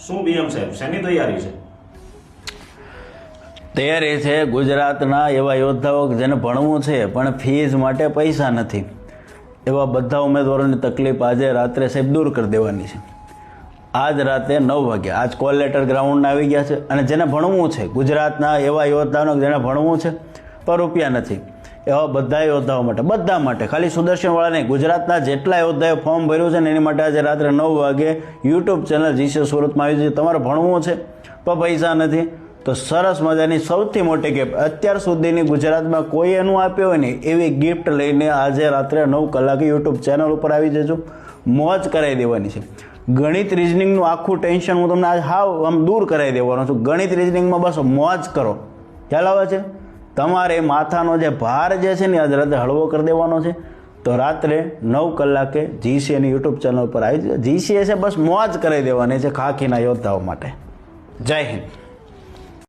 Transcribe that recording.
શું બીએમ સાહેબ શેની તૈયારી છે? તૈયારી છે ગુજરાતના એવા યોદ્ધાઓ જેને ભણવું છે પણ ફીસ માટે પૈસા નથી, એવા બધા ઉમેદવારોની તકલીફ આજે રાત્રે સાહેબ દૂર કરી દેવાની છે. આજ રાતે 9 વાગે આજ કોલ લેટર ગ્રાઉન્ડના આવી ગયા છે અને જેને ભણવું છે ગુજરાતના એવા યોદ્ધાઓને જેને ભણવું છે પણ રૂપિયા નથી, એવા બધા યોદ્ધાઓ માટે, બધા માટે, ખાલી સુદર્શનવાળા નહીં, ગુજરાતના જેટલા યોદ્ધાએ ફોર્મ ભર્યું છે ને એની માટે આજે રાત્રે 9 વાગે યુટ્યુબ ચેનલ જીસે સુરતમાં આવી છે. તમારે ભણવું છે પણ પૈસા નથી તો સરસ મજાની સૌથી મોટી ગિફ્ટ અત્યાર સુધીની ગુજરાતમાં કોઈ એનું આપ્યું હોય ને એવી ગિફ્ટ લઈને આજે રાત્રે 9 કલાકે યુટ્યુબ ચેનલ ઉપર આવી જજો. મોજ કરાવી દેવાની છે. ગણિત રિઝનિંગનું આખું ટેન્શન હું તમને આજ હાવ આમ દૂર કરાવી દેવાનો છું. ગણિત રિઝનિંગમાં બસ મોજ કરો. ખ્યાલ આવે છે? તમારે માથાનો જે ભાર જે છે ને આજ રાત્રે હળવો કરી દેવાનો છે. તો રાત્રે 9 કલાકે જીસીએની યુટ્યુબ ચેનલ પર આવી જજો. જીસીએ છે બસ મોજ કરાવી દેવાની છે ખાખીના યોદ્ધાઓ માટે. જય હિન્દ.